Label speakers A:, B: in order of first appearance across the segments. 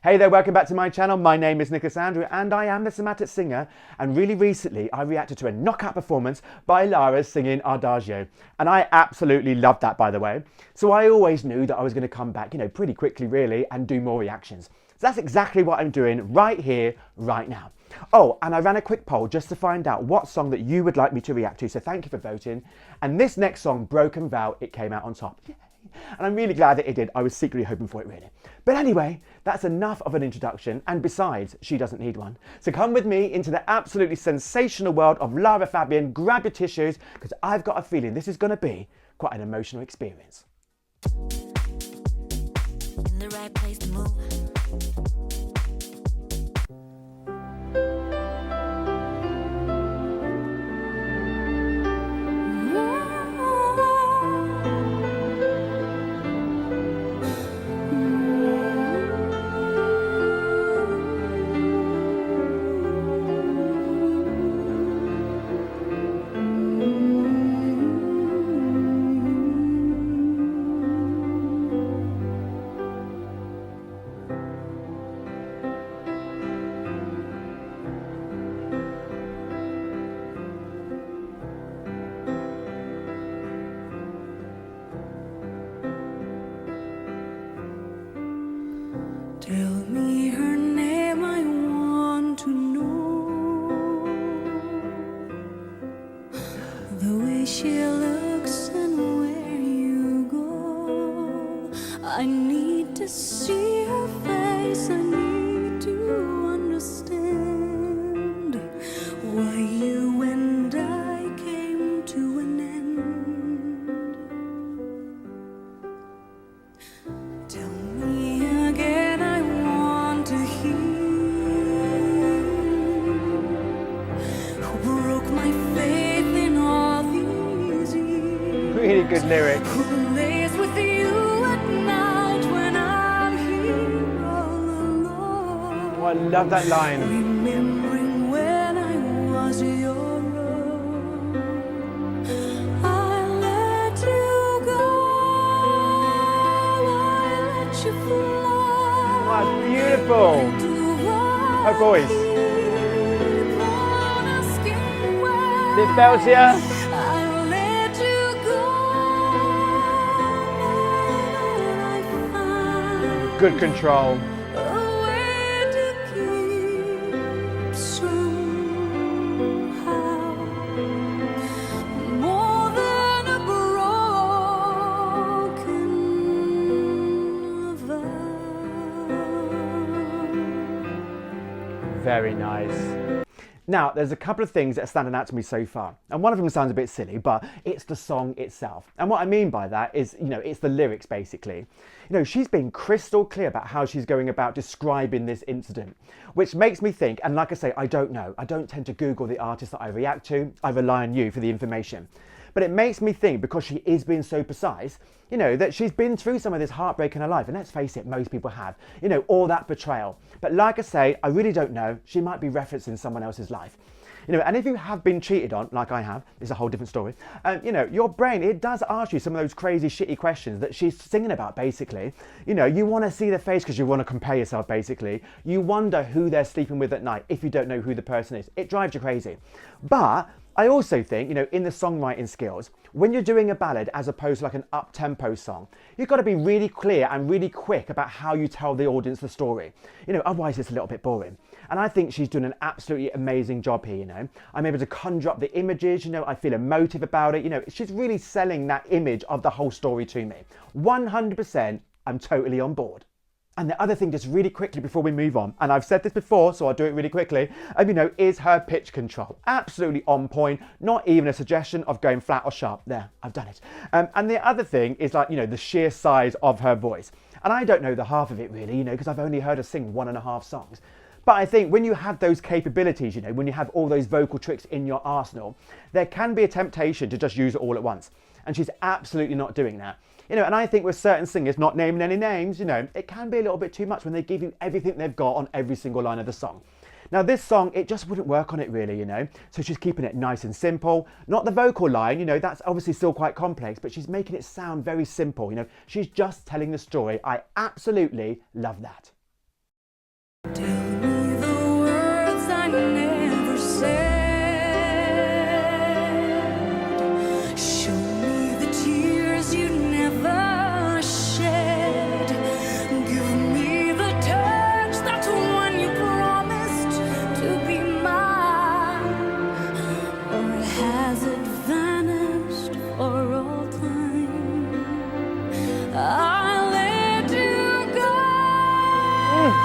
A: Hey there, welcome back to my channel. My name is Nicholas Andrew and I am the Somatic Singer. And really recently I reacted to a knockout performance by Lara singing Adagio. And I absolutely loved that, by the way. So I always knew that I was going to come back, pretty quickly really, and do more reactions. So that's exactly what I'm doing right here, right now. Oh, and I ran a quick poll just to find out what song that you would like me to react to. So thank you for voting. And this next song, Broken Vow, it came out on top. Yay. And I'm really glad that it did. I was secretly hoping for it, really. But anyway, that's enough of an introduction. And besides, she doesn't need one. So come with me into the absolutely sensational world of Lara Fabian. Grab your tissues, because I've got a feeling this is going to be quite an emotional experience.
B: In the right place to move. Tell me her name, I want to know the way she looks and where you go. I need to see her face, I need to understand why you and I came to an end. Tell me again,
A: really good lyrics.
B: Who lays with you at night when I'm here all alone?
A: Oh, I love that line.
B: Remembering when I was your own. I let you go, I let you fly.
A: Oh, that's beautiful. Her voice. It bells here. Good control. Very nice. Now, there's a couple of things that are standing out to me so far. And one of them sounds a bit silly, but it's the song itself. And what I mean by that is, it's the lyrics, basically. She's been crystal clear about how she's going about describing this incident, which makes me think, and like I say, I don't know. I don't tend to Google the artists that I react to. I rely on you for the information. But it makes me think, because she is being so precise, that she's been through some of this heartbreak in her life. And let's face it, most people have, all that betrayal. But like I say, I really don't know. She might be referencing someone else's life. And if you have been cheated on, like I have, it's a whole different story. Your brain, it does ask you some of those crazy, shitty questions that she's singing about, basically. You want to see their face because you want to compare yourself, basically. You wonder who they're sleeping with at night if you don't know who the person is. It drives you crazy. But I also think, in the songwriting skills, when you're doing a ballad as opposed to like an up-tempo song, you've got to be really clear and really quick about how you tell the audience the story. Otherwise it's a little bit boring. And I think she's doing an absolutely amazing job here, I'm able to conjure up the images, I feel emotive about it, she's really selling that image of the whole story to me. 100%, I'm totally on board. And the other thing, just really quickly before we move on, and I've said this before, so I'll do it really quickly, is her pitch control. Absolutely on point, not even a suggestion of going flat or sharp. There, I've done it. And the other thing is the sheer size of her voice. And I don't know the half of it really, because I've only heard her sing 1.5 songs. But I think when you have those capabilities, when you have all those vocal tricks in your arsenal, there can be a temptation to just use it all at once. And she's absolutely not doing that. And I think with certain singers, not naming any names, it can be a little bit too much when they give you everything they've got on every single line of the song. Now this song, it just wouldn't work on it really, So she's keeping it nice and simple. Not the vocal line, that's obviously still quite complex, but she's making it sound very simple, She's just telling the story. I absolutely love that.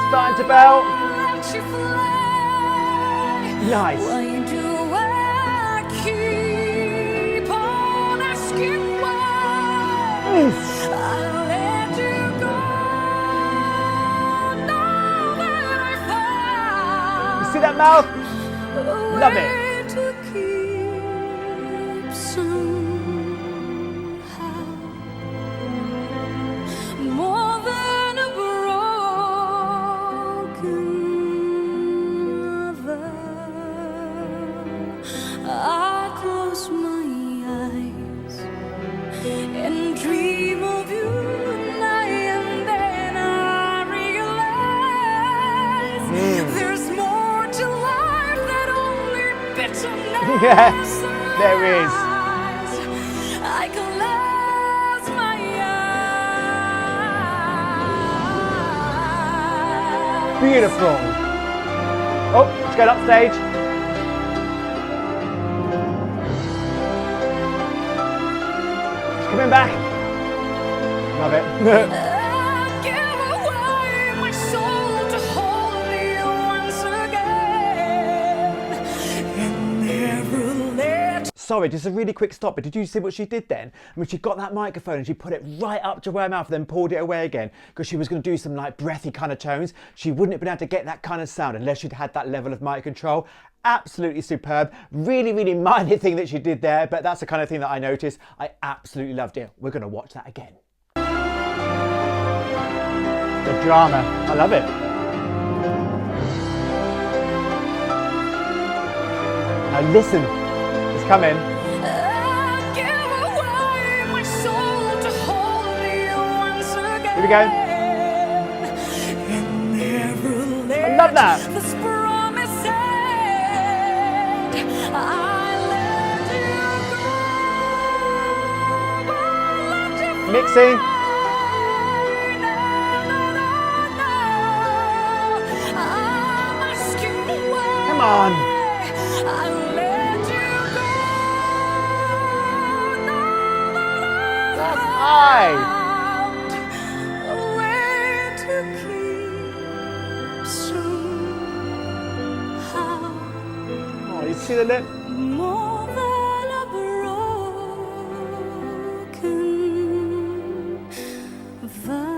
A: Starting to belt.
B: Let you fly.
A: Nice.
B: Why do I keep on asking why? I let you go. Now that I
A: You see that mouth?
B: found
A: Love
B: a
A: it.
B: way to keep somehow more than a broken vow. I close my eyes and dream of you night, and then I realize there's more to life than only bitterness.
A: Yes, there is.
B: I close my eyes.
A: Beautiful. Oh, let's go upstage. She's coming back. Love it.
B: I give away my soul to hold you once again and never let.
A: Sorry, just a really quick stop, but did you see what she did then? I mean, she got that microphone and she put it right up to her mouth and then pulled it away again because she was going to do some like breathy kind of tones. She wouldn't have been able to get that kind of sound unless she'd had that level of mic control. Absolutely superb. Really, really minor thing that she did there, but that's the kind of thing that I noticed. I absolutely loved it. We're going to watch that again. The drama. I love it. Now listen. It's coming.
B: I give away my soul to hold you once again.
A: Here we go.
B: And never let
A: I love that.
B: this promise end. I let you go. I let you
A: Mixing.
B: fly. No, I'm asking why.
A: Come on.
B: I let you go.
A: That's high.
B: Found a way to keep somehow
A: Oh, you see the lip?
B: more than a broken vow.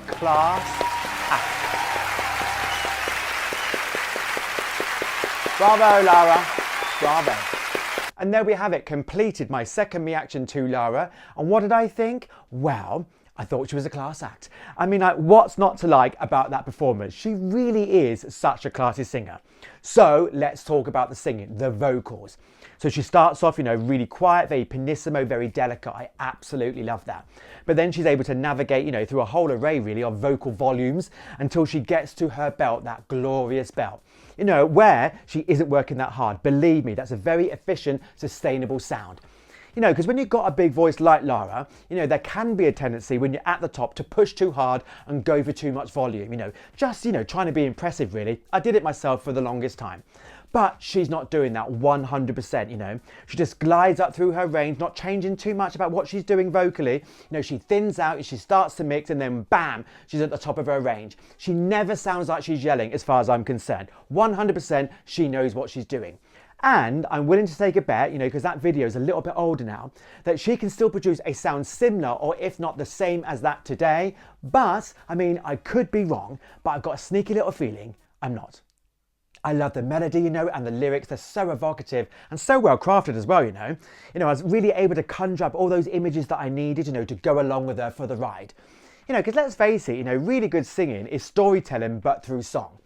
A: Class act. Bravo, Lara. Bravo. And there we have it, completed my second reaction to Lara. And what did I think? Well, I thought she was a class act. I mean, like, what's not to like about that performance? She really is such a classy singer. So let's talk about the singing, the vocals. So she starts off, you know, really quiet, very pianissimo, very delicate. I absolutely love that. But then she's able to navigate, you know, through a whole array really of vocal volumes until she gets to her belt, that glorious belt. You know, where she isn't working that hard. Believe me, that's a very efficient, sustainable sound. You know, because when you've got a big voice like Lara, you know, there can be a tendency when you're at the top to push too hard and go for too much volume, you know, just, you know, trying to be impressive really. I did it myself for the longest time. But she's not doing that 100%, you know. She just glides up through her range, not changing too much about what she's doing vocally. You know, she thins out, she starts to mix, and then bam, she's at the top of her range. She never sounds like she's yelling as far as I'm concerned. 100% she knows what she's doing. And I'm willing to take a bet, you know, because that video is a little bit older now, that she can still produce a sound similar or if not the same as that today. But, I mean, I could be wrong, but I've got a sneaky little feeling I'm not. I love the melody, you know, and the lyrics. They're so evocative and so well crafted as well, you know. You know, I was really able to conjure up all those images that I needed, you know, to go along with her for the ride. You know, because let's face it, you know, really good singing is storytelling but through song.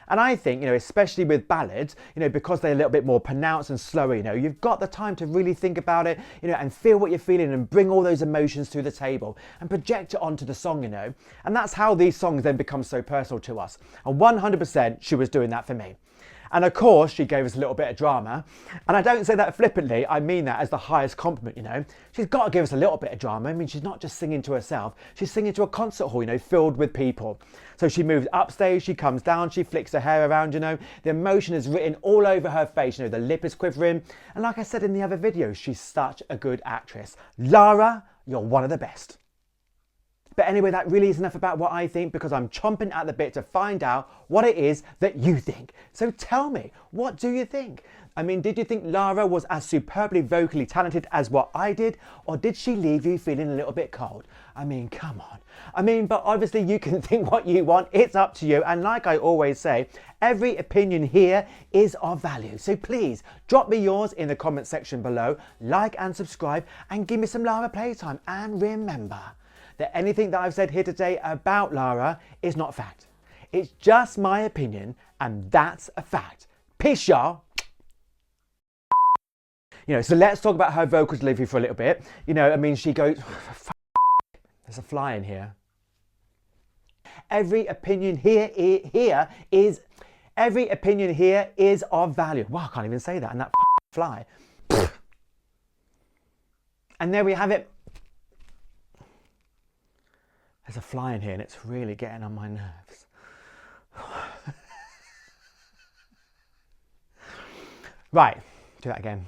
A: And I think, especially with ballads, because they're a little bit more pronounced and slower, you've got the time to really think about it, and feel what you're feeling and bring all those emotions to the table and project it onto the song, And that's how these songs then become so personal to us. And 100% she was doing that for me. And of course, she gave us a little bit of drama. And I don't say that flippantly, I mean that as the highest compliment, She's got to give us a little bit of drama. I mean, she's not just singing to herself, she's singing to a concert hall, filled with people. So she moves upstage, she comes down, she flicks her hair around, The emotion is written all over her face, the lip is quivering. And like I said in the other videos, she's such a good actress. Lara, you're one of the best. But anyway, that really is enough about what I think, because I'm chomping at the bit to find out what it is that you think. So tell me, what do you think? I mean, did you think Lara was as superbly vocally talented as what I did? Or did she leave you feeling a little bit cold? I mean, come on. I mean, but obviously you can think what you want. It's up to you. And like I always say, every opinion here is of value. So please drop me yours in the comment section below, like and subscribe, and give me some Lara playtime. And remember that anything that I've said here today about Lara is not fact. It's just my opinion, and that's a fact. Peace, y'all. So let's talk about her vocal delivery for a little bit. I mean, she goes, there's a fly in here. Every opinion here is of value. Wow, I can't even say that. And that fly. And there we have it. There's a fly in here and it's really getting on my nerves. Right, do that again.